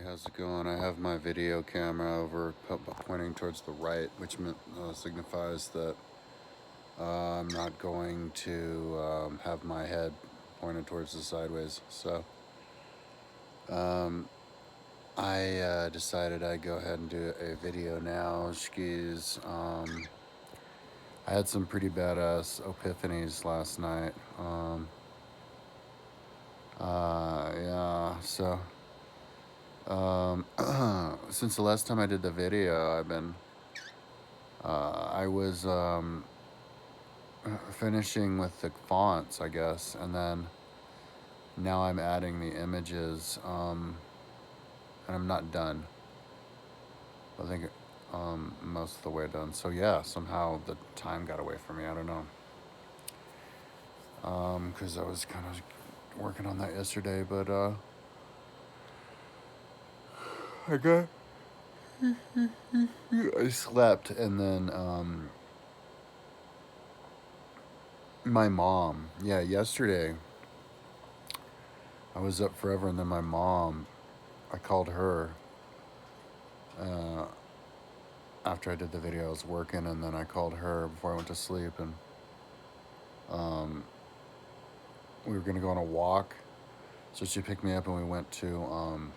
how's it going? I have my video camera over pointing towards the right, which signifies that I'm not going to have my head pointed towards the sideways. So I decided I'd go ahead and do a video now. Skis. I had some pretty badass epiphanies last night. Yeah, so since the last time I did the video, I was finishing with the fonts, I guess, and then now I'm adding the images, and I'm not done. I think most of the way done. So yeah, somehow the time got away from me. I don't know, because I was kind of working on that yesterday, but I got I slept, and then my mom, yeah, yesterday I was up forever, and then my mom, I called her after I did the video. I was working, and then I called her before I went to sleep, and we were gonna go on a walk, so she picked me up, and we went to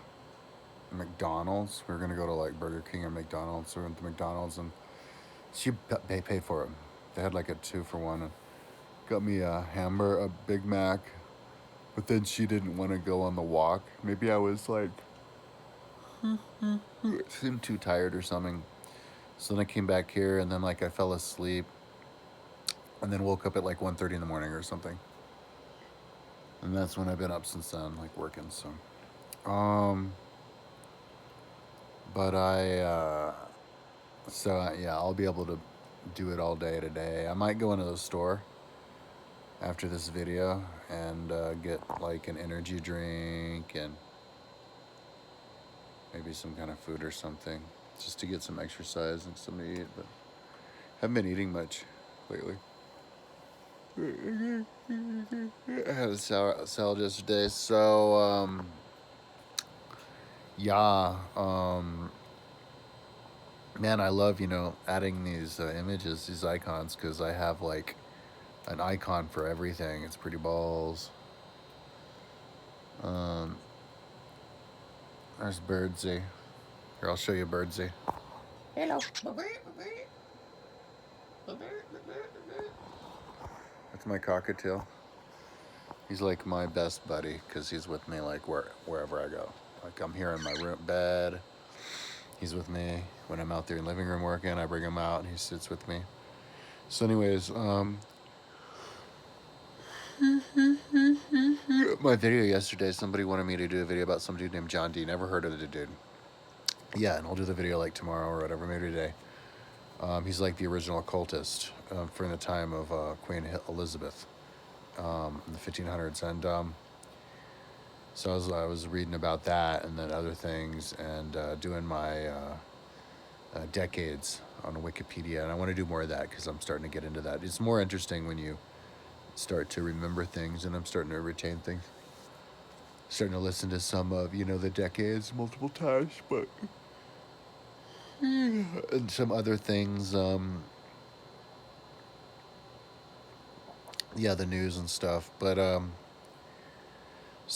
McDonald's. We were gonna go to like Burger King or McDonald's. So we went to McDonald's, and she paid for it. They had like a 2-for-1, and got me a hamburger, a Big Mac. But then she didn't want to go on the walk. Maybe I was like, seemed too tired or something. So then I came back here, and then like I fell asleep, and then woke up at like 1:30 in the morning or something. And that's when I've been up since then, like working. So, but yeah, I'll be able to do it all day today. I might go into the store after this video and get like an energy drink and maybe some kind of food or something, just to get some exercise and something to eat. But haven't been eating much lately. I had a salad yesterday, so yeah, man, I love adding these images, these icons, because I have like an icon for everything. It's pretty balls. There's Birdsy. Here, I'll show you Birdsy. Hello. That's my cockatiel. He's like my best buddy because he's with me like wherever I go. Like I'm here in my room bed. He's with me when I'm out there in the living room working. I bring him out and he sits with me. So, anyways, my video yesterday, somebody wanted me to do a video about some dude named John D. Never heard of the dude. Yeah, and I'll do the video like tomorrow or whatever, maybe today. He's like the original occultist from the time of Queen Elizabeth in the 1500s. And so I was reading about that and then other things and doing my decades on Wikipedia. And I want to do more of that because I'm starting to get into that. It's more interesting when you start to remember things, and I'm starting to retain things. Starting to listen to some of, the decades multiple times, but and some other things, yeah, the news and stuff. But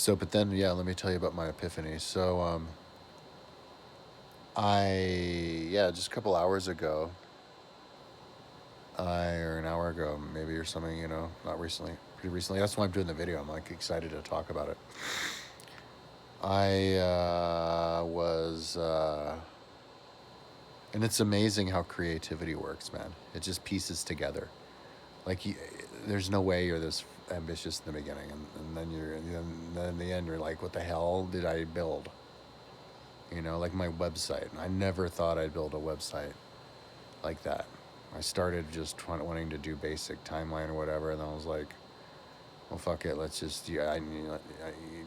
but then yeah, let me tell you about my epiphany. So just a couple hours ago, or an hour ago maybe or something, not recently, pretty recently. That's why I'm doing the video. I'm like excited to talk about it. I was and it's amazing how creativity works, man. It just pieces together. Like there's no way you're this ambitious in the beginning, and then then in the end you're like, what the hell did I build? Like my website. I never thought I'd build a website like that. I started just wanting to do basic timeline or whatever, and then I was like, well, fuck it, let's just I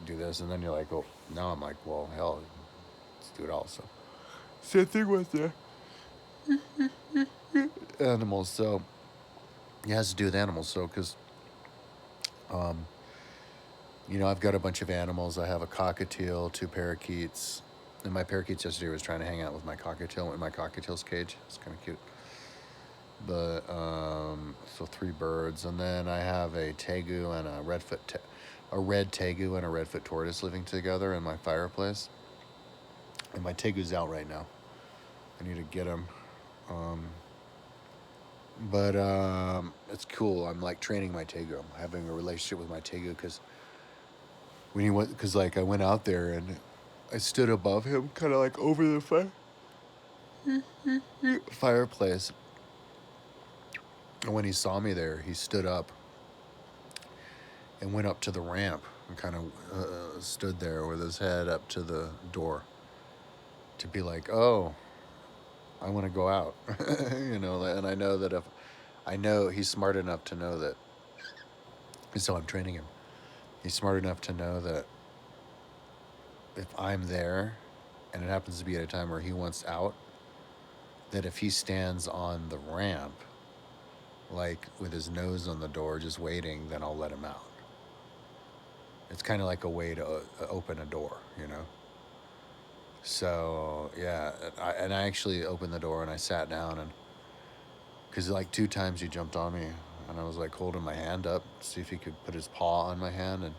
do this, and then you're like, oh, now I'm like, well, hell, let's do it all. So same thing with the animals. So it has to do with animals. So because I've got a bunch of animals. I have a cockatiel, 2 parakeets, And my parakeets yesterday was trying to hang out with my cockatiel in my cockatiel's cage. It's kind of cute. But so 3 birds, and then I have a tegu and a a red tegu and a redfoot tortoise living together in my fireplace. And my tegu's out right now. I need to get him. But it's cool. I'm like training my tegu. I'm having a relationship with my tegu because like I went out there and I stood above him, kind of like over the fireplace. And when he saw me there, he stood up and went up to the ramp and kind of stood there with his head up to the door to be like, oh, I want to go out. And I know he's smart enough to know that, so I'm training him. He's smart enough to know that if I'm there and it happens to be at a time where he wants out, that if he stands on the ramp, like with his nose on the door just waiting, then I'll let him out. It's kind of like a way to open a door, So yeah, I actually opened the door and I sat down, and because like 2 times he jumped on me and I was like holding my hand up to see if he could put his paw on my hand, and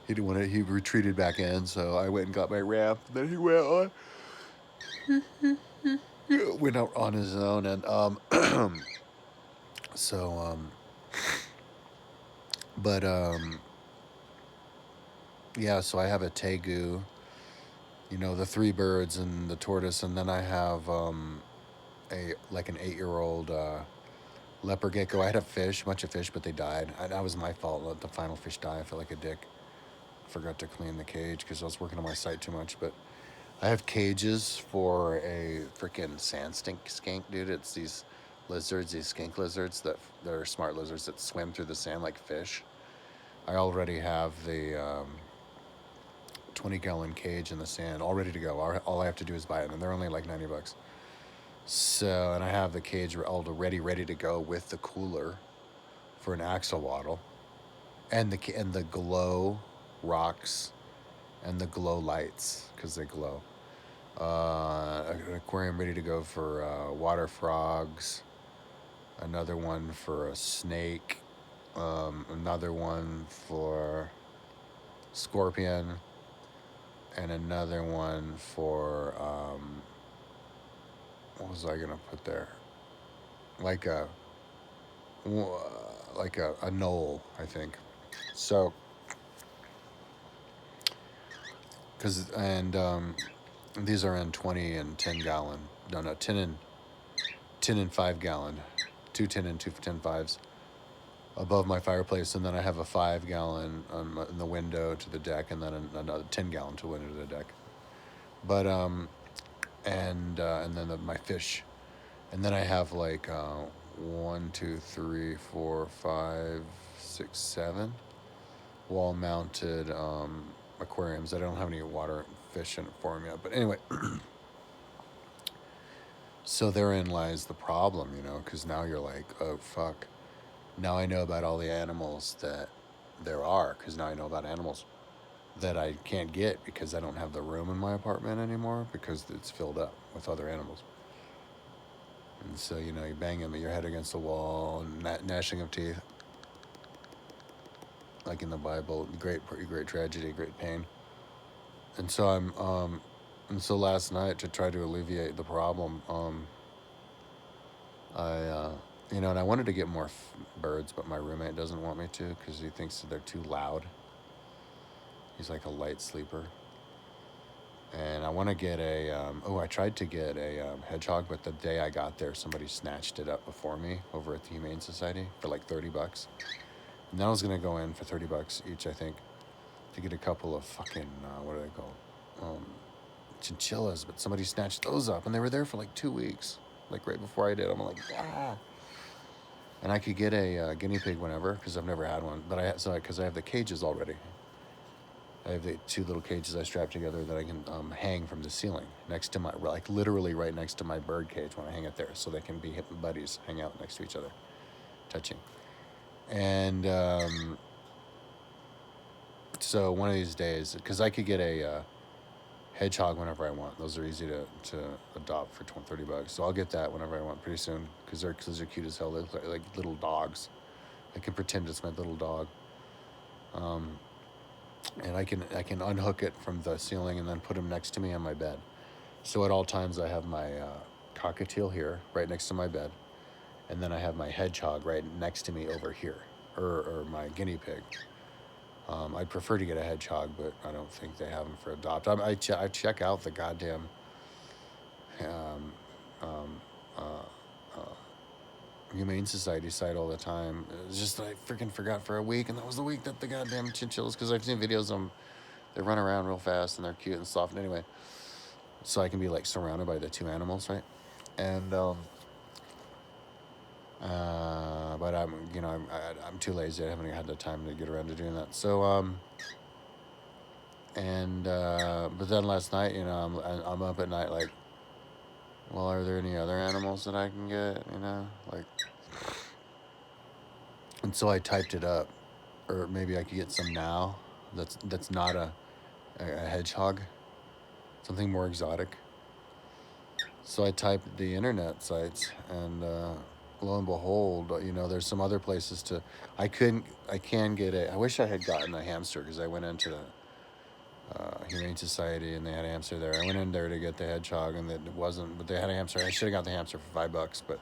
he didn't want to. He retreated back in, so I went and got my ramp. Then he went out on his own, and so but yeah. So I have a tegu, the 3 birds and the tortoise, and then I have an 8-year-old leopard gecko. I had a bunch of fish, but they died. That was my fault. Let the final fish die. I feel like a dick. Forgot to clean the cage because I was working on my site too much. But I have cages for a freaking skink, dude. It's these lizards, these skink lizards that are smart lizards that swim through the sand like fish. I already have the 20-gallon cage in the sand all ready to go. All I have to do is buy it, and they're only like $90. So, and I have the cage already ready to go with the cooler for an axolotl, and the glow rocks and the glow lights because they glow. An aquarium ready to go for water frogs, another one for a snake, another one for scorpion, and another one for what was I gonna put there? Like a knoll, I think. So, these are in 20 and 10 gallon. No, 10 and 5 gallon, 2 10 and 2 10.5s above my fireplace, and then I have a 5 gallon in the window to the deck, and then another 10 gallon to the window to the deck. But and then my fish, and then I have like 1, 2, 3, 4, 5, 6, 7 wall-mounted aquariums. I don't have any water fish in it for them yet, but anyway. So therein lies the problem, because now you're like, oh fuck. Now I know about all the animals that there are, because now I know about animals that I can't get because I don't have the room in my apartment anymore because it's filled up with other animals. And so, you bang them, your head against the wall, gnashing of teeth. Like in the Bible, great tragedy, great pain. And so and so last night, to try to alleviate the problem, and I wanted to get more birds, but my roommate doesn't want me to because he thinks that they're too loud. He's like a light sleeper. And I want to get I tried to get a hedgehog, but the day I got there, somebody snatched it up before me over at the Humane Society for like $30. And then I was going to go in for $30 each, I think, to get a couple of fucking, what are they called? Chinchillas, but somebody snatched those up, and they were there for like 2 weeks, like right before I did. I'm like, ah. And I could get a guinea pig whenever, because I've never had one, but because I have the cages already. I have the 2 little cages I strap together that I can hang from the ceiling next to literally right next to my bird cage when I hang it there, so they can be buddies, hang out next to each other, touching. And so one of these days, because I could get a hedgehog whenever I want. Those are easy to adopt for 20, $30. So I'll get that whenever I want pretty soon because they're cute as hell. They look like little dogs. I can pretend it's my little dog. And I can unhook it from the ceiling and then put him next to me on my bed. So at all times I have my cockatiel here, right next to my bed, and then I have my hedgehog right next to me over here, or my guinea pig. I'd prefer to get a hedgehog, but I don't think they have them for adopt. I check out the goddamn um, um, Humane Society site all the time. It's just that I freaking forgot for a week, and that was the week that the goddamn chinchillas, because I've seen videos of them, they run around real fast and they're cute and soft. Anyway, so I can be like surrounded by the two animals, right? And but I'm too lazy. I haven't had the time to get around to doing that. So but then last night, I'm up at night like, well, are there any other animals that I can get? Like, and so I typed it up, or maybe I could get some now. That's not a hedgehog, something more exotic. So I typed the internet sites, and lo and behold, there's some other places to. I can get a. I wish I had gotten a hamster because I went into the Humane Society and they had a hamster there. I went in there to get the hedgehog and it wasn't, but they had a hamster. I should have got the hamster for $5, but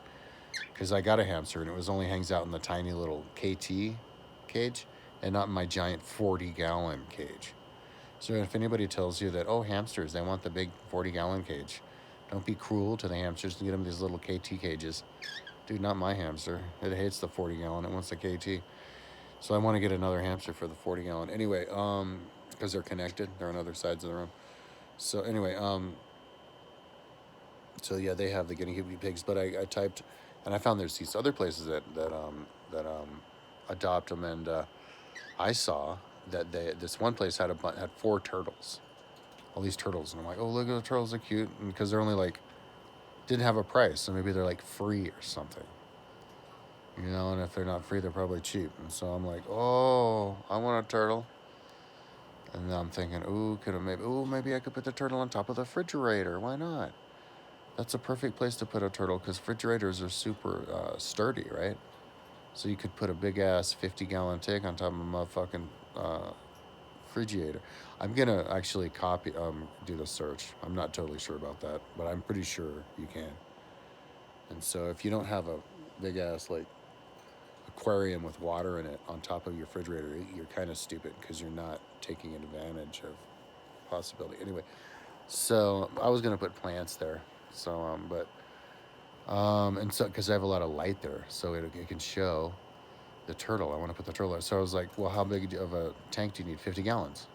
because I got a hamster and it was only hangs out in the tiny little KT cage and not in my giant 40-gallon cage. So if anybody tells you that, oh, hamsters, they want the big 40-gallon cage, don't be cruel to the hamsters and get them these little KT cages. Dude, not my hamster. It hates the 40-gallon. It wants the KT. So I want to get another hamster for the 40-gallon. Anyway, because they're connected. They're on other sides of the room. So anyway, so yeah, they have the guinea pigs. But I typed, and I found there's these other places that adopt them, and I saw that this one place had 4 turtles, all these turtles, and I'm like, oh, look at the turtles, they're cute, and because they're only like didn't have a price, so maybe they're like free or something. And if they're not free, they're probably cheap. And so I'm like, oh, I want a turtle. And then I'm thinking, maybe I could put the turtle on top of the refrigerator. Why not? That's a perfect place to put a turtle because refrigerators are super sturdy, right? So you could put a big ass 50-gallon tank on top of a motherfucking refrigerator. I'm gonna actually do the search. I'm not totally sure about that, but I'm pretty sure you can. And so if you don't have a big ass like aquarium with water in it on top of your refrigerator, you're kind of stupid because you're not taking advantage of possibility. Anyway, so I was gonna put plants there. So and so because I have a lot of light there, so it can show the turtle. I want to put the turtle there. So I was like, well, how big of a tank do you need? 50 gallons,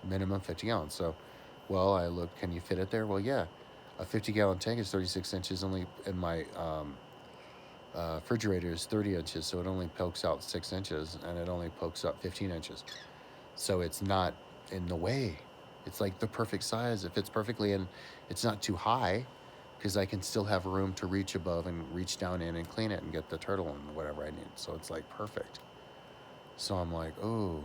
minimum 50 gallons. So, well, I looked. Can you fit it there? Well, yeah. A 50-gallon tank is 36 inches only, and my refrigerator is 30 inches, so it only pokes out 6 inches, and it only pokes up 15 inches. So it's not in the way. It's like the perfect size. It fits perfectly, and it's not too high because I can still have room to reach above and reach down in and clean it and get the turtle and whatever I need. So it's like perfect. So I'm like, oh.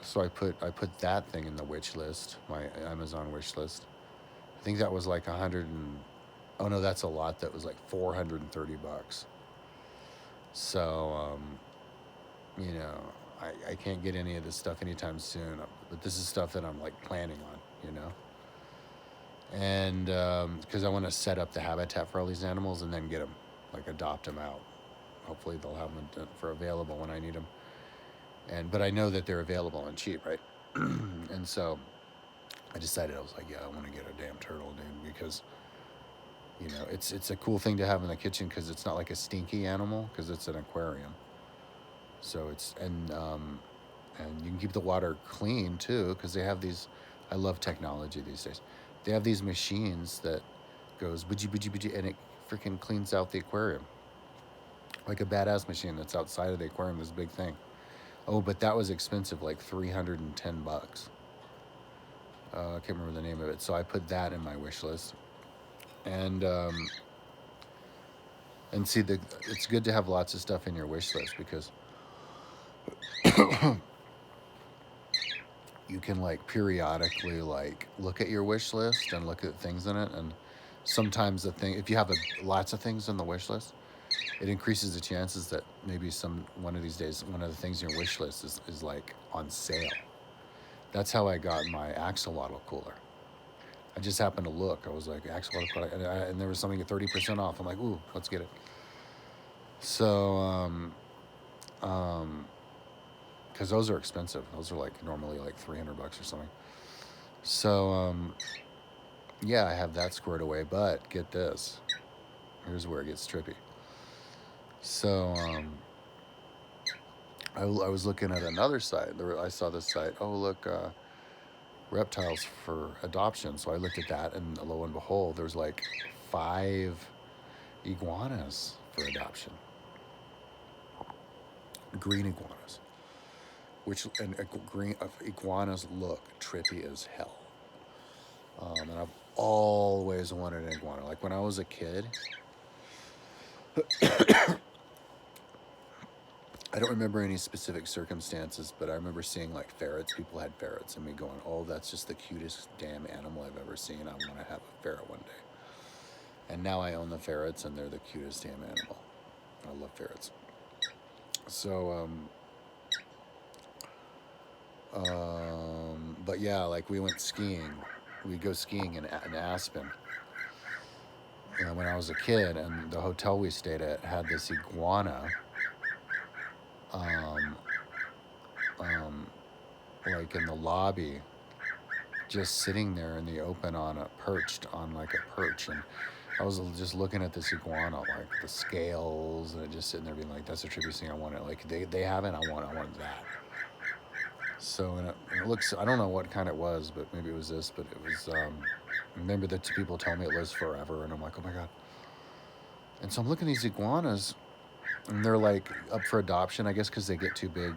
So I put that thing in the wish list, my Amazon wish list. I think that was like 100 and oh no, that's a lot. That was like $430. So I can't get any of this stuff anytime soon, but this is stuff that I'm like planning on, and because I want to set up the habitat for all these animals and then get them, like adopt them out. Hopefully they'll have them for available when I need them. But I know that they're available and cheap, right? And so I decided, I was like, yeah, I want to get a damn turtle, dude, because it's a cool thing to have in the kitchen because it's not like a stinky animal because it's an aquarium. So and you can keep the water clean too because they have these. I love technology these days. They have these machines that goes budgie budgie budgie and it freaking cleans out the aquarium like a badass machine that's outside of the aquarium. This big thing. Oh, but that was expensive, like $310. I can't remember the name of it. So I put that in my wish list. And see, it's good to have lots of stuff in your wish list because you can like periodically like look at your wish list and look at things in it, and sometimes the thing, if you have lots of things on the wish list, it increases the chances that maybe one of these days one of the things in your wish list is like on sale. That's how I got my axolotl cooler. I just happened to look. I was like, axolotl cooler, and there was something at 30% off. I'm like, ooh, let's get it. So, because those are expensive. Those are like normally like $300 or something. So, yeah, I have that squared away. But get this. Here's where it gets trippy. So, I was looking at another site. I saw this site. Oh, look, reptiles for adoption. So I looked at that, and lo and behold, there's like 5 iguanas for adoption. Green iguanas, which and green iguanas look trippy as hell. And I've always wanted an iguana. Like when I was a kid, I don't remember any specific circumstances, but I remember seeing like ferrets. People had ferrets, and me going, "Oh, that's just the cutest damn animal I've ever seen. I want to have a ferret one day." And now I own the ferrets, and they're the cutest damn animal. I love ferrets. So, but yeah, like we went skiing. We go skiing in Aspen. When I was a kid, and the hotel we stayed at had this iguana, um, like in the lobby, just sitting there in the open perched on like a perch, and I was just looking at this iguana, like the scales, and just sitting there being like, "That's a trippy thing. I want it. Like they have it. I want that." So and it looks. I don't know what kind it was, but maybe it was this. But it was. Remember that people tell me it lives forever, and I'm like, "Oh my god." And so I'm looking at these iguanas, and they're like up for adoption, I guess, because they get too big.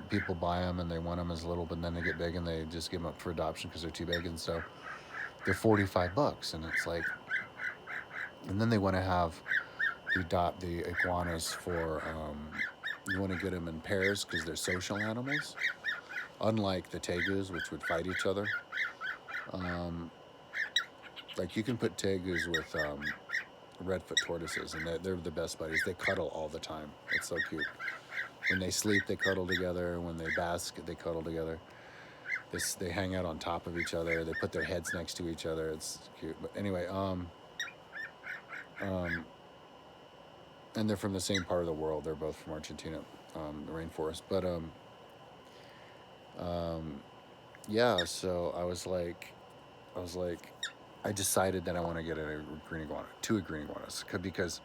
People buy them and they want them as little, but then they get big and they just give them up for adoption because they're too big, and so they're $45, and it's like, and then they want to have adopt the iguanas for. You want to get them in pairs because they're social animals, unlike the tegus, which would fight each other. Like you can put tegus with redfoot tortoises, and they're the best buddies. They cuddle all the time. It's so cute. When they sleep, they cuddle together. When they bask, they cuddle together. They hang out on top of each other. They put their heads next to each other. It's cute. But anyway, and they're from the same part of the world. They're both from Argentina, the rainforest. But yeah. So I was like, I decided that I want to get a green iguana, 2 green iguanas, because,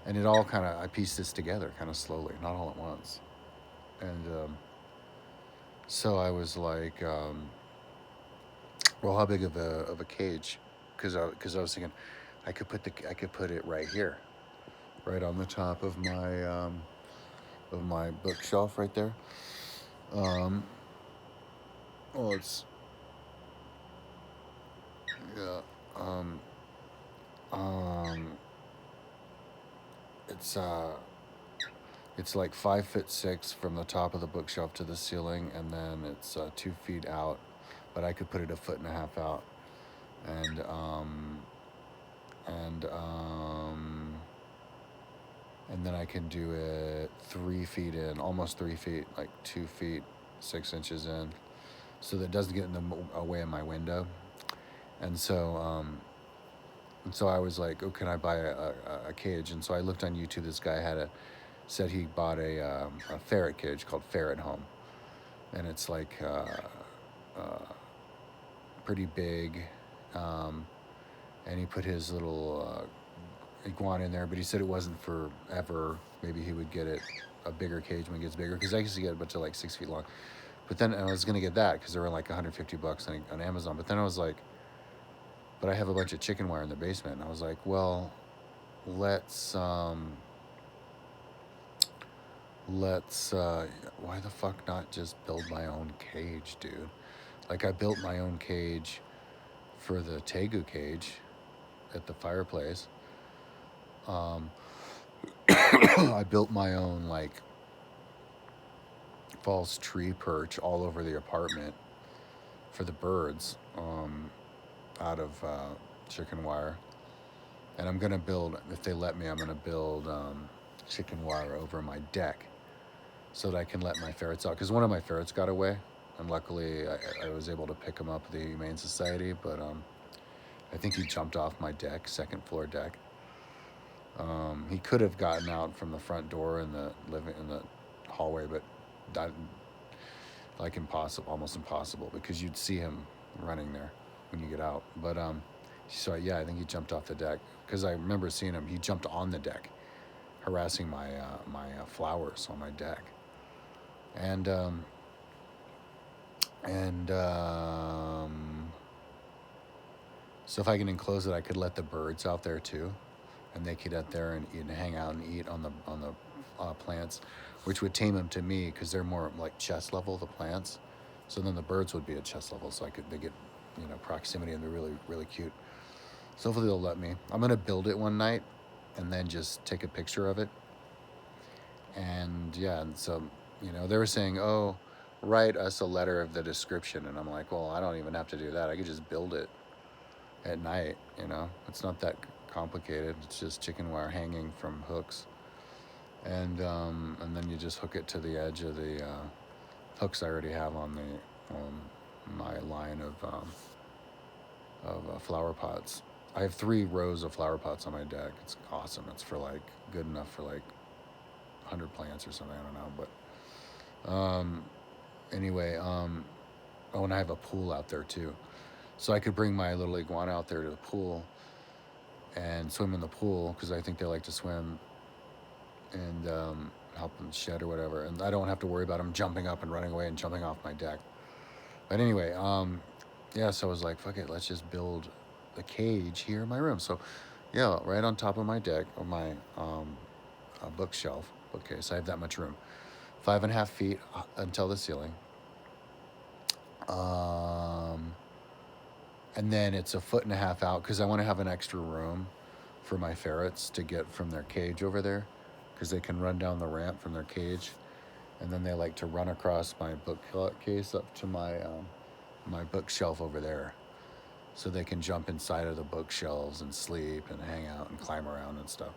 and it all kind of, I pieced this together kind of slowly, not all at once, and so I was like, well, how big of a cage? Because I was thinking, I could put it right here, right on the top of my bookshelf right there. Well, it's yeah. It's it's like 5'6" from the top of the bookshelf to the ceiling, and then it's 2 feet out, but I could put it a foot and a half out, and and um, and then I can do it 3 feet in, almost 3 feet, like 2 feet 6 inches in, so that it doesn't get in the way of my window, and so. And so I was like, "Oh, can I buy a cage?" And so I looked on YouTube. This guy said he bought a ferret cage called Ferret Home, and it's like pretty big, and he put his little iguana in there. But he said it wasn't forever. Maybe he would get a bigger cage when it gets bigger, because I used to get a bunch of like 6 feet long. But then I was gonna get that because they were like $150 on Amazon. But then I was like, but I have a bunch of chicken wire in the basement, and I was like, well, let's why the fuck not just build my own cage, dude? Like I built my own cage for the tegu cage at the fireplace. I built my own like false tree perch all over the apartment, for the birds out of chicken wire. And I'm going to build, if they let me, I'm going to build chicken wire over my deck so that I can let my ferrets out. Because one of my ferrets got away, and luckily I was able to pick him up at the Humane Society, but I think he jumped off my deck, second floor deck. He could have gotten out from the front door in the hallway, but that, like, impossible, almost impossible, because you'd see him running there when you get out. But so yeah, I think he jumped off the deck, because I remember seeing him. He jumped on the deck, harassing my flowers on my deck, and so if I can enclose it, I could let the birds out there too, and they could get there and eat and hang out and eat on the plants, which would tame them to me because they're more like chest level, the plants. So then the birds would be at chest level, so they get proximity, and they're really, really cute. So hopefully they'll let me. I'm gonna build it one night and then just take a picture of it. And yeah, and so they were saying, oh, write us a letter of the description, and I'm like, well, I don't even have to do that. I could just build it at night. It's not that complicated. It's just chicken wire hanging from hooks, and then you just hook it to the edge of the hooks I already have on my line of flower pots. I have 3 rows of flower pots on my deck. It's awesome. It's for good enough for 100 plants or something. I don't know, but anyway, oh, and I have a pool out there too, so I could bring my little iguana out there to the pool and swim in the pool, because I think they like to swim, and help them shed or whatever, and I don't have to worry about them jumping up and running away and jumping off my deck. But anyway, yeah, so I was like, fuck it, let's just build the cage here in my room. So yeah, right on top of my deck, or my bookcase, I have that much room, 5.5 feet until the ceiling, and then it's 1.5 feet out, because I want to have an extra room for my ferrets to get from their cage over there, because they can run down the ramp from their cage, and then they like to run across my bookcase up to my my bookshelf over there, so they can jump inside of the bookshelves and sleep and hang out and climb around and stuff.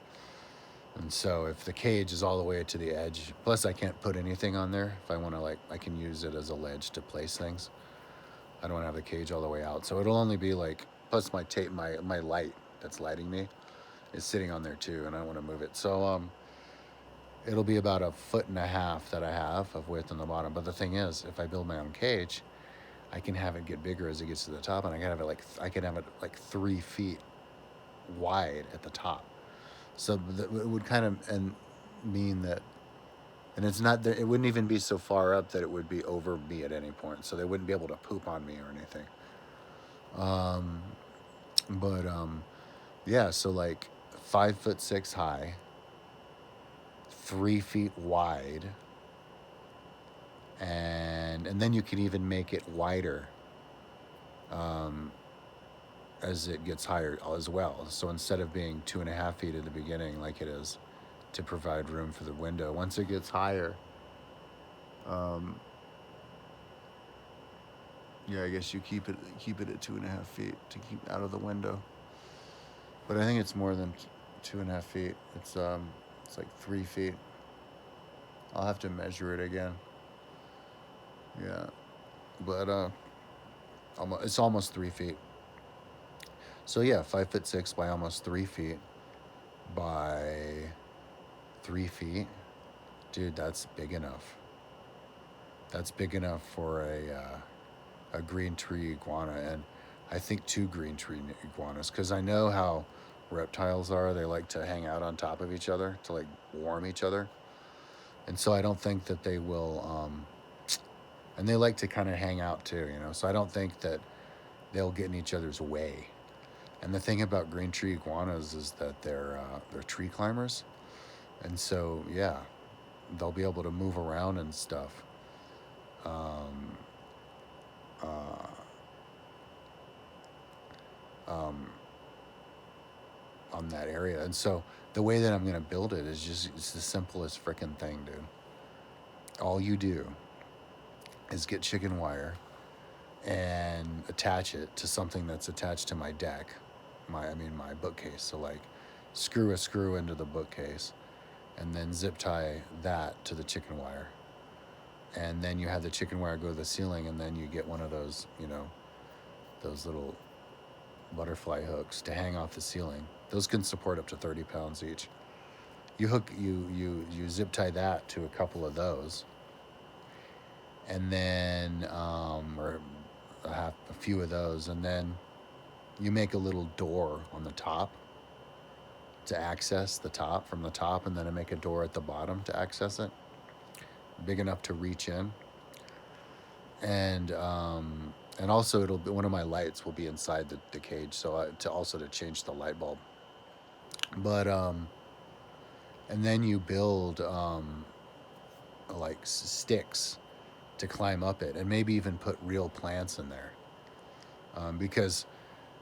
And so if the cage is all the way to the edge, plus I can't put anything on there. If I want to, I can use it as a ledge to place things. I don't want to have the cage all the way out, so it'll only be plus my tape, my light that's lighting me is sitting on there too, and I don't want to move it. So it'll be about 1.5 feet that I have of width on the bottom. But the thing is, if I build my own cage, I can have it get bigger as it gets to the top, and I can have it 3 feet wide at the top. So it would kind of mean that, and it's not that it wouldn't even be so far up that it would be over me at any point, so they wouldn't be able to poop on me or anything. But yeah, so 5'6" high, 3 feet wide, and then you can even make it wider as it gets higher as well. So instead of being 2.5 feet at the beginning like it is, to provide room for the window, once it gets higher, yeah, I guess you keep it at 2.5 feet to keep out of the window. But I think it's more than 2.5 feet. It's 3 feet. I'll have to measure it again. Yeah, but it's almost 3 feet. So yeah, 5'6" by almost 3 feet by 3 feet, dude. That's big enough. That's big enough for a green tree iguana, and I think 2 green tree iguanas, because I know how reptiles are. They like to hang out on top of each other to warm each other, and so I don't think that they will. And they like to kind of hang out too, So I don't think that they'll get in each other's way. And the thing about green tree iguanas is that they're tree climbers, and so yeah, they'll be able to move around and stuff. On that area. And so the way that I'm going to build it is it's the simplest freaking thing, dude. All you do is get chicken wire and attach it to something that's attached to my deck, my bookcase. So like, screw a screw into the bookcase, and then zip tie that to the chicken wire, and then you have the chicken wire go to the ceiling, and then you get one of those, those little butterfly hooks to hang off the ceiling. Those can support up to 30 pounds each. You zip tie that to a couple of those, and then or a few of those, and then you make a little door on the top to access the top from the top, and then I make a door at the bottom to access it, big enough to reach in, and also it'll be one of my lights will be inside the cage, so to change the light bulb, but and then you build like sticks to climb up it, and maybe even put real plants in there, because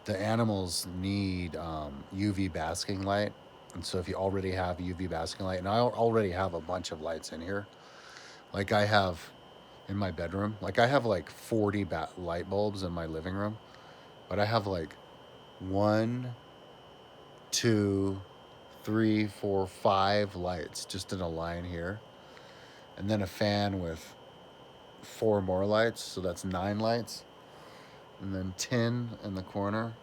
the animals need UV basking light. And so if you already have UV basking light, and I already have a bunch of lights in here, like I have in my bedroom, like I have like 40 light bulbs in my living room, but I have like 1, 2, 3, 4, 5 lights just in a line here, and then a fan with 4 more lights, so that's 9 lights, and then 10 in the corner,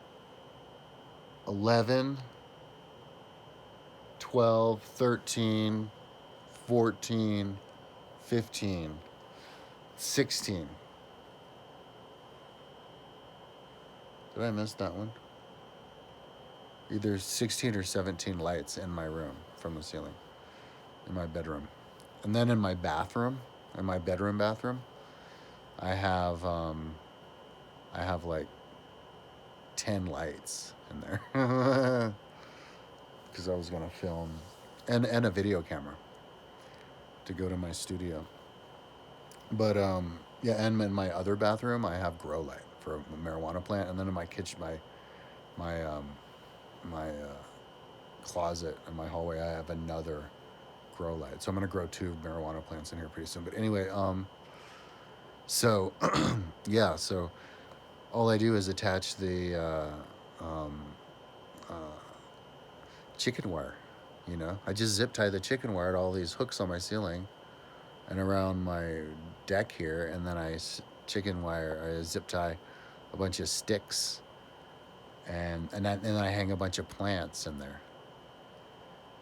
11, 12, 13, 14, 15, 16. Did I miss that one? Either 16 or 17 lights in my room from the ceiling, in my bedroom. And then in my bathroom, in my bedroom bathroom, I have like 10 lights in there. Because I was going to film, and a video camera to go to my studio. But yeah, and in my other bathroom, I have grow light for a marijuana plant, and then in my kitchen, my closet in my hallway, I have another grow light. So I'm gonna grow 2 marijuana plants in here pretty soon. But anyway, so yeah, so all I do is attach the chicken wire. I just zip tie the chicken wire to all these hooks on my ceiling and around my deck here, and then I zip tie a bunch of sticks, and then I hang a bunch of plants in there.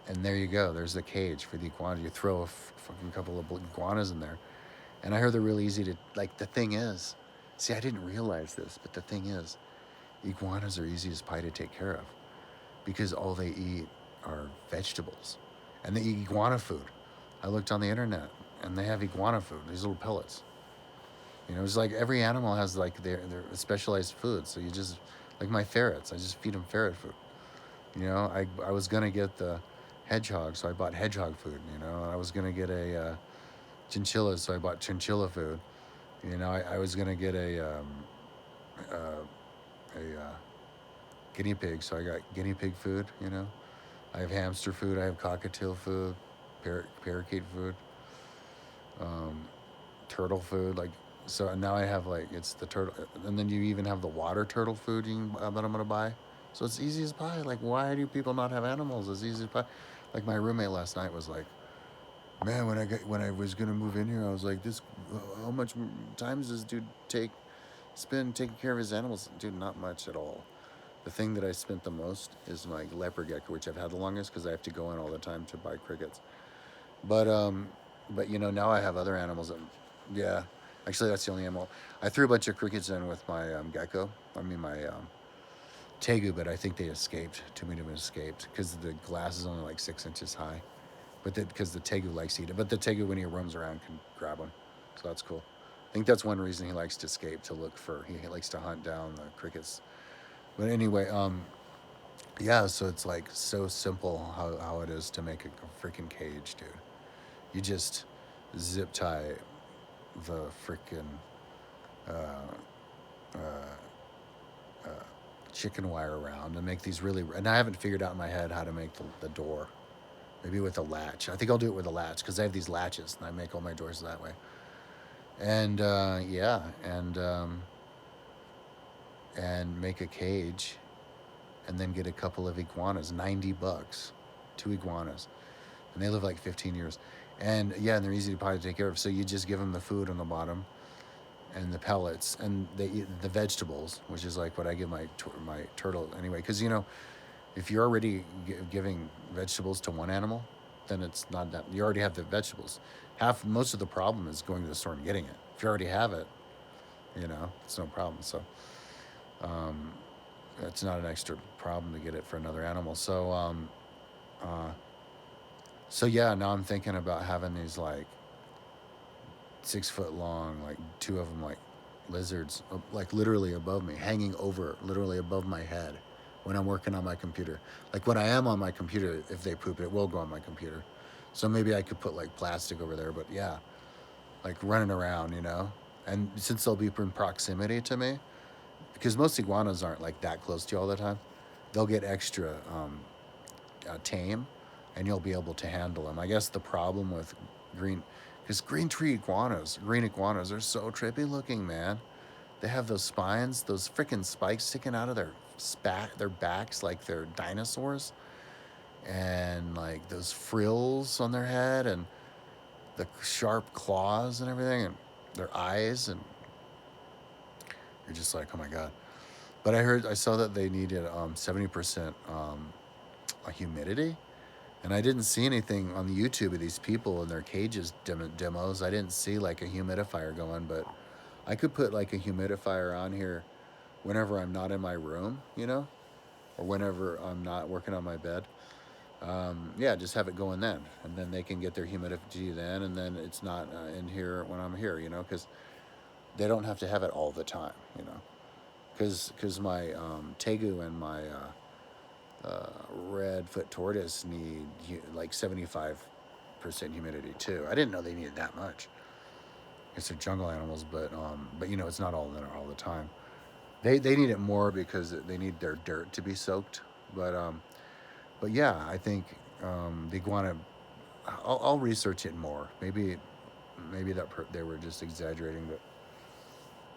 And there you go. There's the cage for the iguana. You throw a couple of iguanas in there, and I heard they're really easy to like. The thing is, see, I didn't realize this, but the thing is, iguanas are easy as pie to take care of, because all they eat are vegetables, and they eat iguana food. I looked on the internet, and they have iguana food, these little pellets. It's like every animal has like their specialized food. So you just, like my ferrets, I just feed them ferret food. I was gonna get the hedgehog, so I bought hedgehog food. I was gonna get a chinchilla, so I bought chinchilla food. I was gonna get a guinea pig, so I got guinea pig food. I have hamster food, I have cockatiel food, parakeet food, turtle food. Like, so now I have like, it's the turtle, and then you even have the water turtle food that I'm gonna buy. So it's easy as pie. Like, why do people not have animals as easy as pie? Like my roommate last night was like, man, when I was gonna move in here, I was like, how much time does this dude spend taking care of his animals? Dude, not much at all. The thing that I spent the most is my leopard gecko, which I've had the longest because I have to go in all the time to buy crickets. But now I have other animals. Yeah, actually that's the only animal. I threw a bunch of crickets in with my gecko. My tegu, but I think they escaped. Too many of them escaped because the glass is only like 6 inches high. But because the tegu likes to eat it. But the tegu, when he roams around, can grab them. So that's cool. I think that's one reason he likes to escape, he likes to hunt down the crickets. But anyway, yeah, so it's like so simple how it is to make a freaking cage, dude. You just zip tie the freaking chicken wire around and make these and I haven't figured out in my head how to make the door. Maybe with a latch. I think I'll do it with a latch because I have these latches and I make all my doors that way. And yeah, and and make a cage, and then get a couple of iguanas, $90, 2 iguanas, and they live like 15 years. And yeah, and they're easy to probably take care of. So you just give them the food on the bottom and the pellets, and they eat the vegetables, which is like what I give my turtle anyway. Because if you're already giving vegetables to one animal, then it's not that you already have the vegetables. Most of the problem is going to the store and getting it. If you already have it, it's no problem. So um, it's not an extra problem to get it for another animal. Uh, so yeah, now I'm thinking about having these like 6 foot long, like two of them, like lizards, like literally above me, hanging over, literally above my head when I'm working on my computer. Like when I am on my computer, if they poop, it will go on my computer. So maybe I could put like plastic over there, but yeah, like running around. And since they'll be in proximity to me, because most iguanas aren't like that close to you all the time, they'll get extra tame, and you'll be able to handle them. I guess the problem with green, because green iguanas are so trippy looking, man. They have those spines, those freaking spikes sticking out of their backs like they're dinosaurs, and like those frills on their head, and the sharp claws and everything, and their eyes, and you're just like, oh my god. But I saw that they needed 70% humidity, and I didn't see anything on the YouTube of these people in their cages demos. I didn't see like a humidifier going, but I could put like a humidifier on here whenever I'm not in my room, or whenever I'm not working on my bed. Yeah, just have it going then, and then they can get their humidity then, and then it's not in here when I'm here, because they don't have to have it all the time, because my tegu and my redfoot tortoise need like 75% humidity too. I didn't know they needed that much. I guess they're jungle animals, but it's not all there all the time. They need it more because they need their dirt to be soaked. But yeah, I think the iguana. I'll research it more. Maybe they were just exaggerating,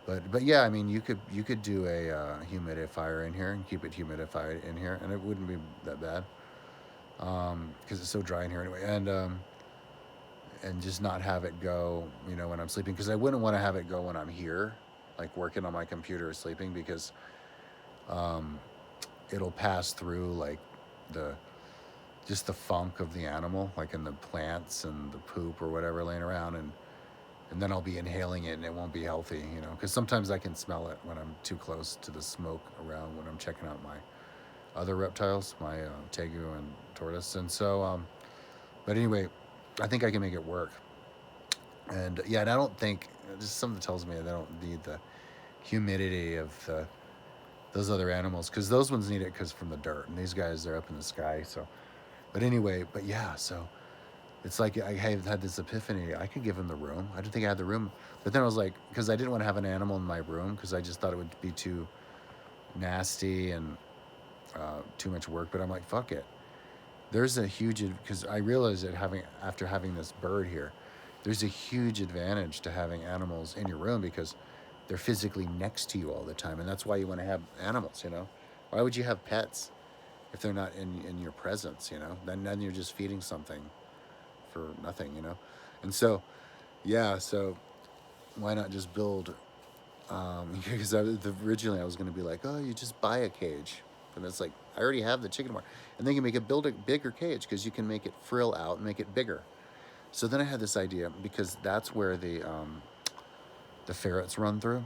but yeah, I mean, you could do a humidifier in here and keep it humidified in here, and it wouldn't be that bad because it's so dry in here anyway, and just not have it go, when I'm sleeping, because I wouldn't want to have it go when I'm here, like working on my computer or sleeping, because um, it'll pass through like the just the funk of the animal, like in the plants and the poop or whatever laying around, and then I'll be inhaling it, and it won't be healthy, because sometimes I can smell it when I'm too close to the smoke around when I'm checking out my other reptiles, my tegu and tortoise, and so. But anyway, I think I can make it work, and yeah, and I don't think, just something tells me they don't need the humidity of those other animals, because those ones need it because from the dirt, and these guys, they're up in the sky. So, but anyway, but yeah, so it's like I had this epiphany. I could give him the room. I didn't think I had the room. But then I was like, because I didn't want to have an animal in my room, because I just thought it would be too nasty and too much work. But I'm like, fuck it. There's a huge, because I realized that after having this bird here, there's a huge advantage to having animals in your room, because they're physically next to you all the time. And that's why you want to have animals. Why would you have pets if they're not in your presence? Then you're just feeding something for nothing. And so, yeah, so why not just build, because originally I was going to be like, oh, you just buy a cage, but it's like, I already have the chicken wire, and then you can build a bigger cage, because you can make it frill out and make it bigger. So then I had this idea, because that's where the ferrets run through,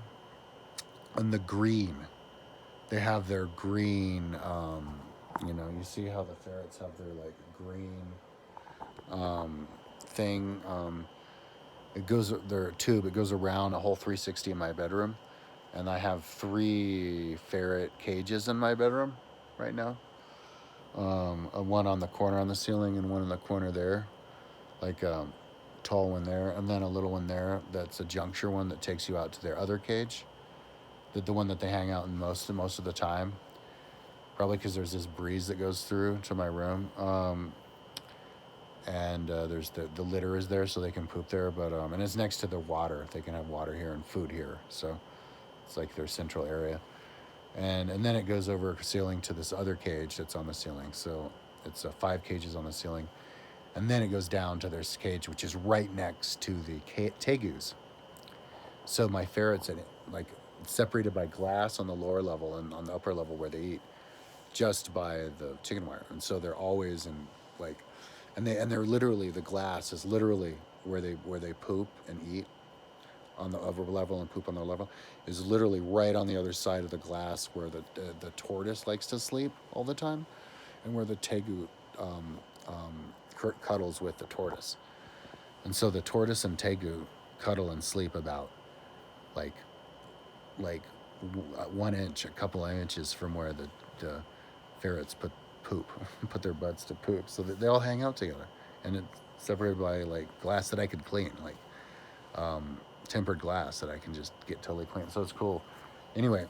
and the green, they have their green, you see how the ferrets have their like green thing. It goes their tube. It goes around a whole 360 in my bedroom, and I have 3 ferret cages in my bedroom right now. One on the corner on the ceiling, and one in the corner there, like a tall one there, and then a little one there. That's a juncture one that takes you out to their other cage, the one that they hang out in most of the time. Probably because there's this breeze that goes through to my room. And there's the litter is there, so they can poop there, but and it's next to the water. They can have water here and food here, so it's like their central area. and then it goes over ceiling to this other cage that's on the ceiling. So it's 5 cages on the ceiling, and then it goes down to this cage, which is right next to the tegus. So my ferrets in it, like separated by glass on the lower level and on the upper level where they eat, just by the chicken wire. And so they're always in like, and they're literally, the glass is literally where they poop and eat on the upper level and poop on the lower level is literally right on the other side of the glass where the tortoise likes to sleep all the time, and where the tegu um, cuddles with the tortoise. And so the tortoise and tegu cuddle and sleep about like like 1 inch, a couple of inches from where the ferrets poop, put their butts to poop, so that they all hang out together, and it's separated by like glass that I could clean, like tempered glass that I can just get totally clean. So it's cool. Anyway,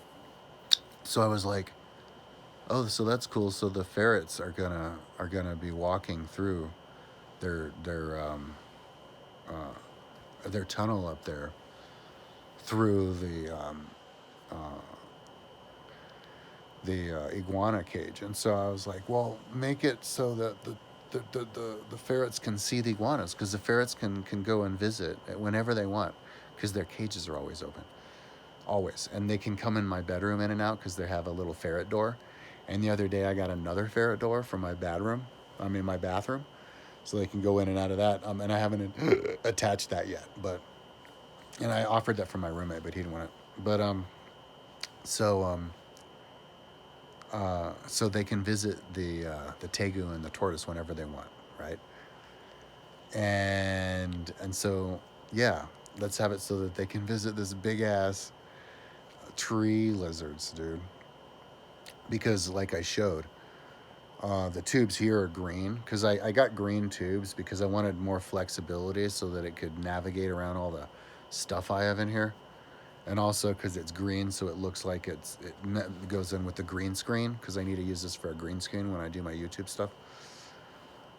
so I was like, oh, so that's cool. So the ferrets are gonna be walking through their their um, their tunnel up there through the iguana cage. And so I was like, well, make it so that the ferrets can see the iguanas, because the ferrets can go and visit whenever they want, because their cages are always open, always, and they can come in my bedroom in and out because they have a little ferret door. And the other day I got another ferret door from my bedroom, I mean my bathroom, so they can go in and out of that. And I haven't attached that yet, but, and I offered that for my roommate, but he didn't want it. But so so they can visit the tegu and the tortoise whenever they want, right? And so yeah, let's have it so that they can visit this big ass tree lizards, dude. Because like I showed, the tubes here are green, because I got green tubes because I wanted more flexibility so that it could navigate around all the stuff I have in here. And also because it's green, so it looks like it goes in with the green screen, because I need to use this for a green screen when I do my YouTube stuff.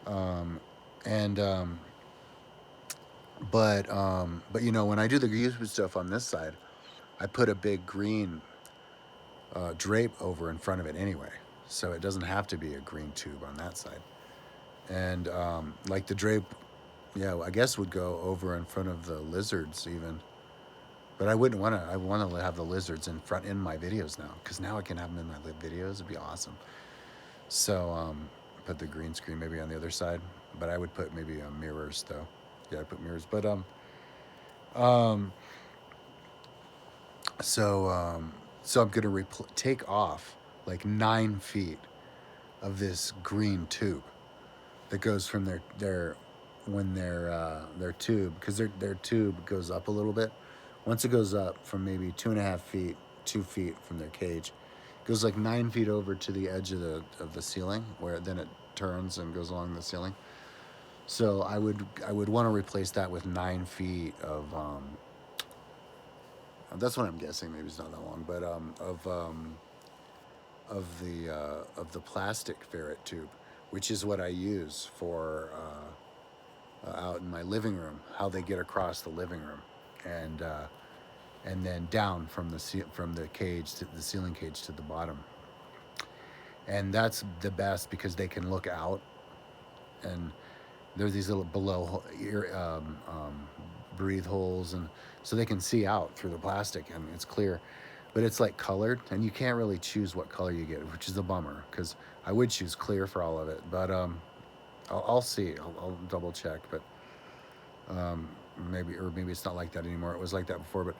And but you know, when I do the YouTube stuff on this side, I put a big green drape over in front of it anyway, so it doesn't have to be a green tube on that side. And like the drape, yeah, I guess would go over in front of the lizards even. But I wouldn't want to. I want to have the lizards in my videos now, because now I can have them in my videos. It'd be awesome. So put the green screen maybe on the other side, but I would put maybe mirrors though. Yeah, I put mirrors. But um, so I'm gonna take off like 9 feet of this green tube that goes from their tube, because their tube goes up a little bit. Once it goes up from maybe 2.5 feet, 2 feet from their cage, it goes like 9 feet over to the edge of the ceiling, where then it turns and goes along the ceiling. So I would want to replace that with 9 feet of that's what I'm guessing. Maybe it's not that long, but of the plastic ferret tube, which is what I use for out in my living room. How they get across the living room, and then down from the cage to the ceiling cage to the bottom. And that's the best because they can look out, and there's these little below ear breathe holes, and so they can see out through the plastic, and it's clear. But it's like colored, and you can't really choose what color you get, which is a bummer, because I would choose clear for all of it. But I'll see. I'll double check. But maybe it's not like that anymore. It was like that before. But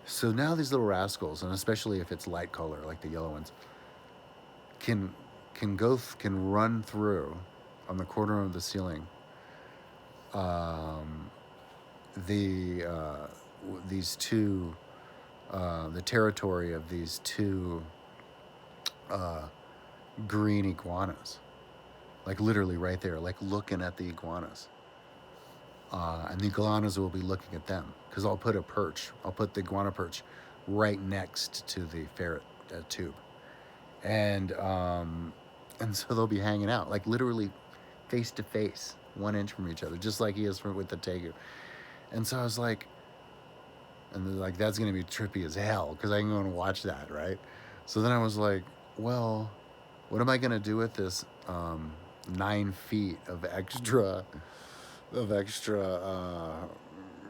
so now these little rascals, and especially if it's light color like the yellow ones, can run through on the corner of the ceiling these two the territory of these two green iguanas, like literally right there, like looking at the iguanas, and the iguanas will be looking at them, because I'll put the iguana perch right next to the ferret tube, and so they'll be hanging out like literally face to face, 1 inch from each other, just like he is with the tegu. And so I was like, and they're like, that's gonna be trippy as hell, because I can go and watch that, right? So then I was like, well, what am I gonna do with this 9 feet of extra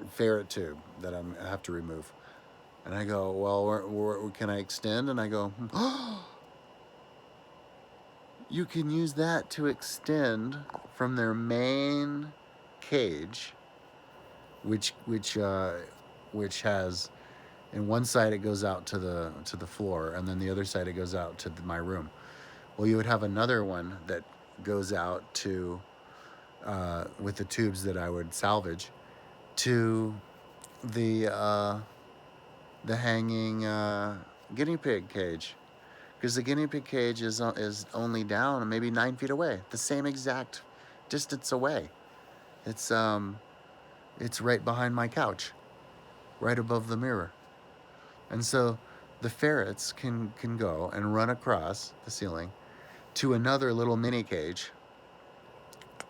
ferret tube that I have to remove? And I go, well, can I extend? And I go, you can use that to extend from their main cage, which has, in one side it goes out to the floor, and then the other side it goes out to my room. Well, you would have another one that goes out to, with the tubes that I would salvage, to the hanging guinea pig cage, because the guinea pig cage is only down maybe 9 feet away, the same exact distance away. It's it's right behind my couch, right above the mirror, and so the ferrets can go and run across the ceiling to another little mini cage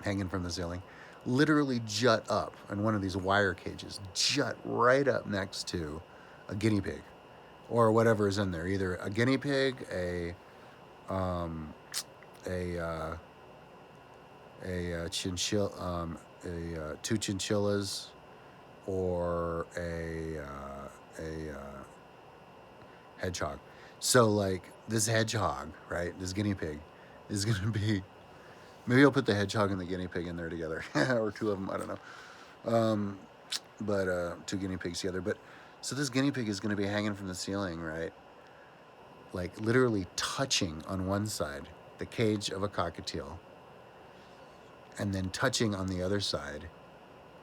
hanging from the ceiling, literally jut up, and one of these wire cages jut right up next to a guinea pig or whatever is in there, either a guinea pig, um, a chinchilla, two chinchillas, or a hedgehog. So like this hedgehog, right? This guinea pig is gonna be. Maybe I'll put the hedgehog and the guinea pig in there together, or two of them. I don't know. But two guinea pigs together. But so this guinea pig is gonna be hanging from the ceiling, right? Like literally touching on one side the cage of a cockatiel, and then touching on the other side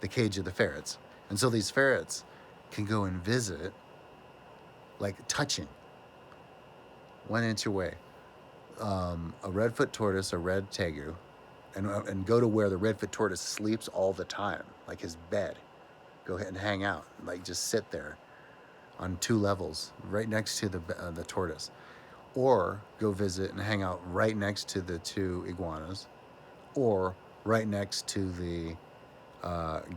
the cage of the ferrets. And so these ferrets can go and visit, like touching 1 inch away, a redfoot tortoise, a red tegu, and go to where the redfoot tortoise sleeps all the time, like his bed. Go ahead and hang out, like just sit there on 2 levels, right next to the tortoise, or go visit and hang out right next to the 2 iguanas, or right next to the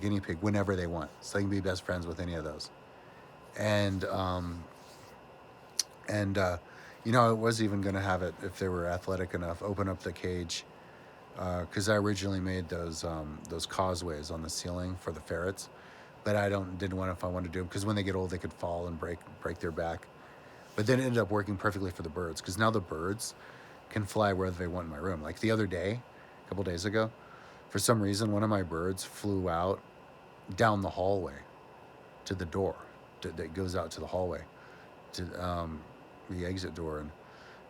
guinea pig whenever they want. So they can be best friends with any of those. And I was even going to have it, if they were athletic enough, open up the cage, because I originally made those causeways on the ceiling for the ferrets, but didn't want, if I wanted to do them, because when they get old they could fall and break their back. But then it ended up working perfectly for the birds, because now the birds can fly wherever they want in my room. Like the other day, a couple days ago, for some reason one of my birds flew out down the hallway to the door that goes out to the hallway, to the exit door,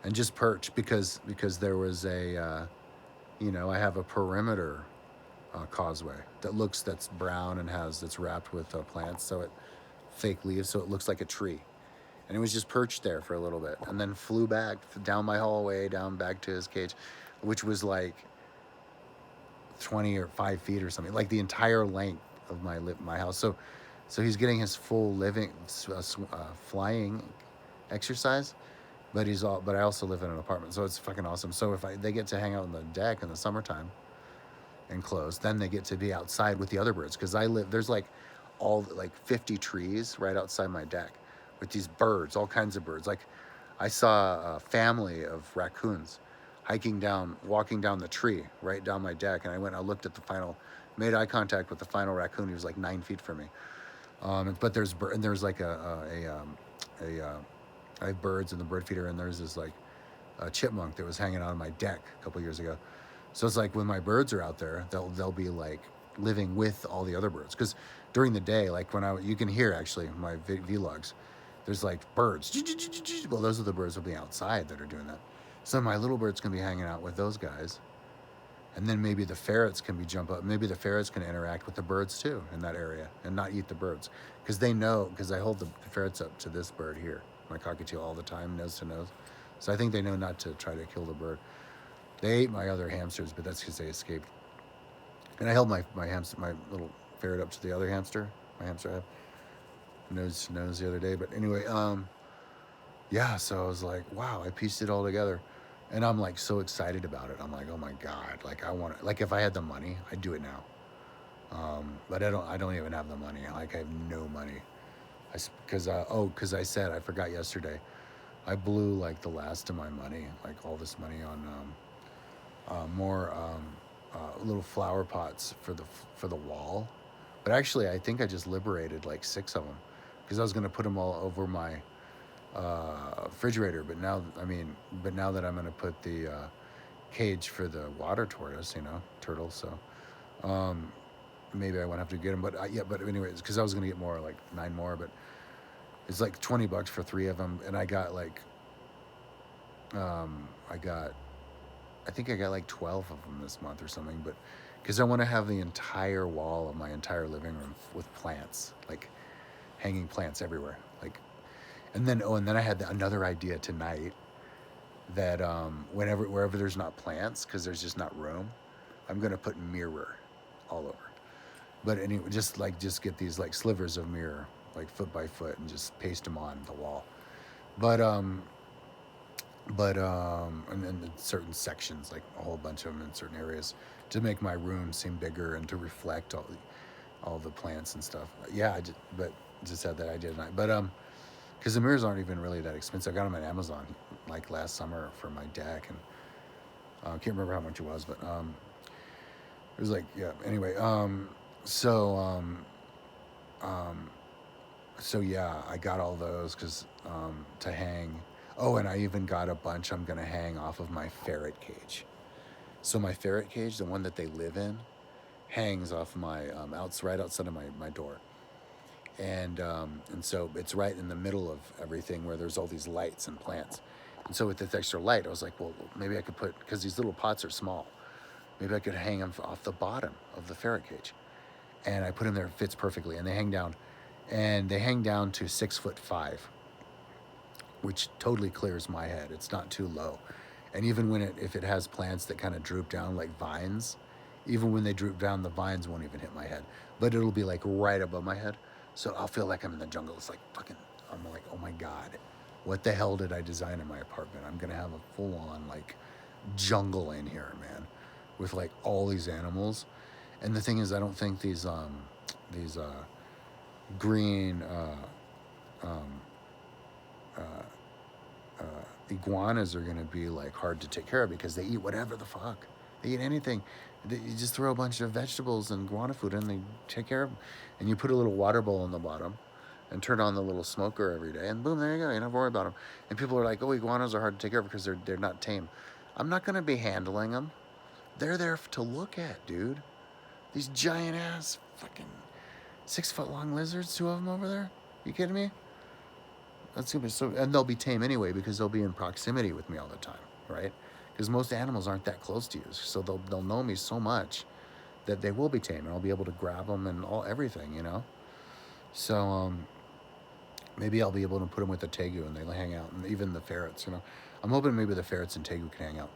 and just perched, because there was I have a perimeter causeway that's brown and that's wrapped with plants, so it fake leaves, so it looks like a tree. And it was just perched there for a little bit, and then flew back down my hallway, down back to his cage, which was like 20 or 5 feet or something, like the entire length of my house. So he's getting his full living flying exercise, but I also live in an apartment, so it's fucking awesome. So if they get to hang out on the deck in the summertime, enclosed, then they get to be outside with the other birds, because there's like 50 trees right outside my deck with these birds, all kinds of birds. Like I saw a family of raccoons walking down the tree right down my deck, and I looked at made eye contact with the final raccoon. He was like 9 feet from me. But there's like I have birds in the bird feeder, and there's this like a chipmunk that was hanging out on my deck a couple years ago. So it's like when my birds are out there, they'll be like living with all the other birds, because during the day, like you can hear actually my vlogs, there's like birds. Well, those are the birds that'll be outside that are doing that. So my little birds can be hanging out with those guys, and then maybe the ferrets can jump up. Maybe the ferrets can interact with the birds too in that area and not eat the birds, because they know, because I hold the ferrets up to this bird here, my cockatiel, all the time, nose to nose. So I think they know not to try to kill the bird. They ate my other hamsters, but that's because they escaped. And I held my little ferret up to the other hamster. My hamster I have nose to nose the other day. But anyway, yeah. So I was like, wow, I pieced it all together, and I'm like so excited about it. I'm like, oh my god, like I want it. Like if I had the money, I'd do it now. But I don't even have the money. Like I have no money. Because I said, I forgot yesterday. I blew like the last of my money, like all this money on more little flower pots for the wall. But actually, I think I just liberated like 6 of them because I was gonna put them all over my refrigerator. But now that I'm gonna put the cage for the water tortoise, turtle. So maybe I won't have to get them. But yeah. But anyways, because I was gonna get more, like 9 more, but it's like $20 for 3 of them, and I got like I got I think I got like 12 of them this month or something. But because I want to have the entire wall of my entire living room with plants, like hanging plants everywhere, like. And then I had another idea tonight that wherever there's not plants, because there's just not room, I'm gonna put mirror all over. But anyway, just get these like slivers of mirror, like foot by foot, and just paste them on the wall. But and then in certain sections, like a whole bunch of them in certain areas, to make my room seem bigger and to reflect all the plants and stuff. Yeah, just had that idea tonight. But because the mirrors aren't even really that expensive. I got them at Amazon like last summer for my deck, and I can't remember how much it was, but it was like, yeah. Anyway, so yeah, I got all those because to hang. Oh, and I even got a bunch I'm gonna hang off of my ferret cage. So my ferret cage, the one that they live in, hangs off my right outside of my door, and so it's right in the middle of everything where there's all these lights and plants. And so with this extra light, I was like, well, maybe I could put, because these little pots are small, maybe I could hang them off the bottom of the ferret cage. And I put them there, it fits perfectly, and they hang down. And they hang down to 6'5", which totally clears my head. It's not too low. And even if it has plants that kind of droop down like vines, even when they droop down, the vines won't even hit my head. But it'll be like right above my head. So I'll feel like I'm in the jungle. It's like I'm like, oh my God, what the hell did I design in my apartment? I'm going to have a full on like jungle in here, man, with like all these animals. And the thing is, I don't think these green iguanas are going to be like hard to take care of because they eat whatever the fuck. They eat anything. You just throw a bunch of vegetables and iguana food in, and they take care of them. And you put a little water bowl on the bottom and turn on the little smoker every day, and boom, there you go. You don't have to worry about them. And people are like, oh, iguanas are hard to take care of because they're not tame. I'm not going to be handling them. They're there to look at, dude. These giant ass fucking 6-foot long lizards, 2 of them over there. You kidding me? That's gonna be so, and they'll be tame anyway because they'll be in proximity with me all the time, right? Because most animals aren't that close to you, so they'll know me so much that they will be tame, and I'll be able to grab them and everything. So maybe I'll be able to put them with the tegu and they'll hang out, and even the ferrets. I'm hoping maybe the ferrets and tegu can hang out.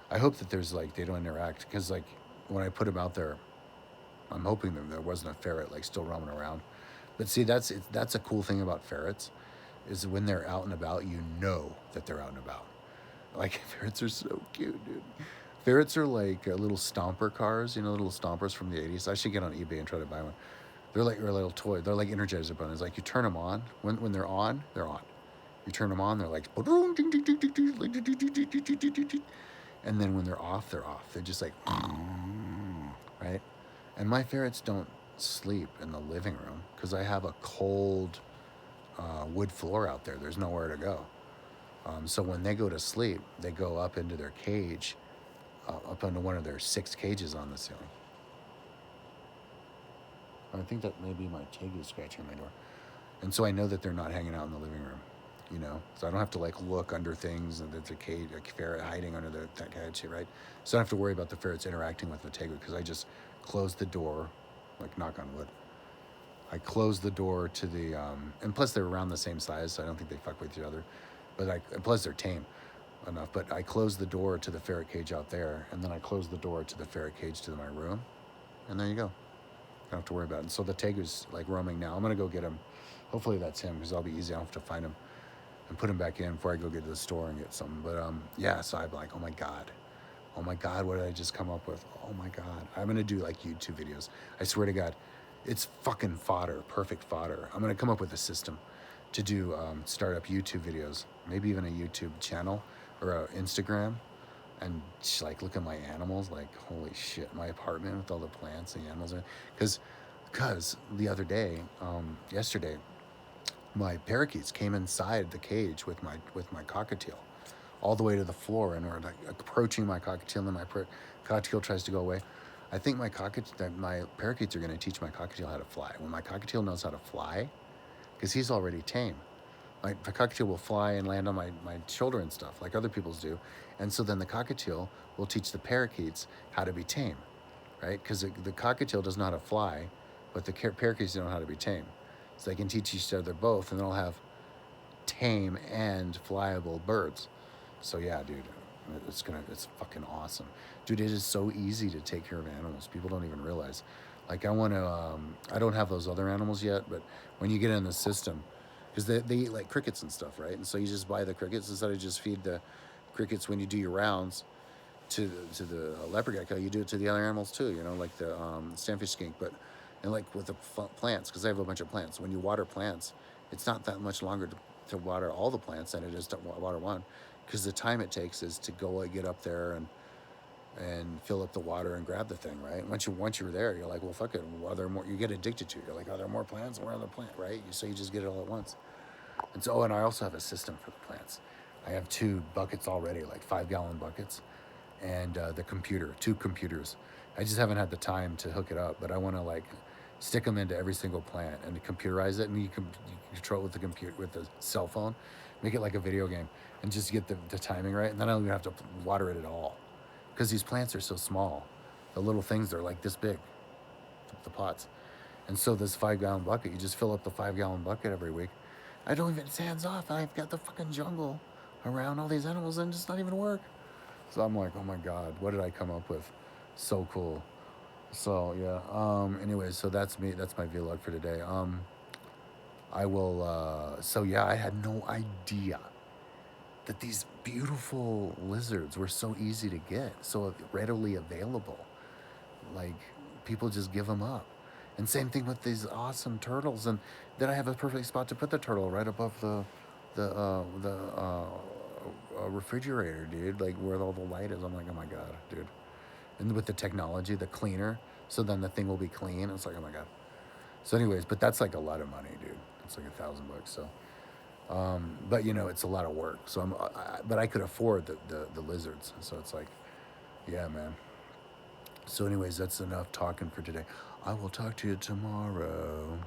I hope that there's like they don't interact, because like when I put them out there, I'm hoping that there wasn't a ferret like still roaming around. But see, that's a cool thing about ferrets, is when they're out and about, you know that they're out and about. Like, ferrets are so cute, dude. Ferrets are like little stomper cars, little stompers from the 80s. I should get on eBay and try to buy one. They're like a little toy. They're like Energizer bunnies. Like, you turn them on. When they're on, they're on. You turn them on, they're like... And then when they're off, they're off. They're just like... Right? And my ferrets don't sleep in the living room because I have a cold wood floor out there. There's nowhere to go. So when they go to sleep, they go up into their cage, up into one of their 6 cages on the ceiling. I think that may be my tegu scratching my door. And so I know that they're not hanging out in the living room, So I don't have to like look under things and there's a ferret hiding under that cage, right? So I don't have to worry about the ferrets interacting with the tegu because I just close the door, like knock on wood. I close the door to the, and plus they're around the same size, so I don't think they fuck with each other. But plus they're tame enough. But I close the door to the ferret cage out there, and then I close the door to the ferret cage to my room, and there you go. I don't have to worry about it. And so the tegu's like roaming now. I'm gonna go get him. Hopefully that's him, because that'll be easy. I don't have to find him and put him back in before I go get to the store and get something. But yeah. So I'm like, oh my god, what did I just come up with? Oh my god, I'm gonna do like YouTube videos. I swear to God. It's fucking fodder, perfect fodder. I'm going to come up with a system to do start up YouTube videos, maybe even a YouTube channel or a Instagram, and just, like, look at my animals. Like, holy shit, my apartment with all the plants and animals in it. Because the other day, yesterday, my parakeets came inside the cage with my cockatiel, all the way to the floor, and were like approaching my cockatiel, and my cockatiel tries to go away. I think my parakeets are going to teach my cockatiel how to fly. When my cockatiel knows how to fly, because he's already tame, the cockatiel will fly and land on my shoulder and stuff like other people's do, and so then the cockatiel will teach the parakeets how to be tame, right? Because the cockatiel doesn't know how to fly, but the parakeets don't know how to be tame, so they can teach each other both, and they'll have tame and flyable birds. So yeah, dude, it's fucking awesome, dude. It is so easy to take care of animals. People don't even realize. Like, I want to. I don't have those other animals yet, but when you get in the system, because they eat like crickets and stuff, right? And so you just buy the crickets instead of just feed the crickets when you do your rounds to the leopard gecko. You do it to the other animals too. You know, like the sandfish skink, but and like with the plants, because I have a bunch of plants. When you water plants, it's not that much longer to water all the plants than it is to water one, because the time it takes is to go get up there and fill up the water and grab the thing, right? Once you're there, you're like, well, fuck it. Are there more? You get addicted to it. You're like, are there more plants? Where are the plant, right? So you just get it all at once. And so, and I also have a system for the plants. I have 2 buckets already, like 5-gallon buckets, and the computer, 2 computers. I just haven't had the time to hook it up, but I want to like stick them into every single plant and computerize it, and you control it with the computer with the cell phone, make it like a video game, and just get the timing right, and then I don't even have to water it at all, because these plants are so small. The little things are like this big, the pots, and so this 5-gallon bucket, you just fill up the 5-gallon bucket every week. I don't even, it's hands off. I've got the fucking jungle around all these animals, and it's not even work. So I'm like, oh my god, what did I come up with? So cool. So yeah. Anyways, so that's me. That's my vlog for today. I will. So yeah, I had no idea that these beautiful lizards were so easy to get, so readily available. Like, people just give them up. And same thing with these awesome turtles. And then I have a perfect spot to put the turtle right above the refrigerator, dude. Like, where all the light is. I'm like, oh my god, dude. And with the technology, the cleaner, so then the thing will be clean. It's like, oh my god. So, anyways, but that's like a lot of money, dude. It's like $1,000. So, but you know, it's a lot of work. So but I could afford the lizards. So it's like, yeah, man. So, anyways, that's enough talking for today. I will talk to you tomorrow.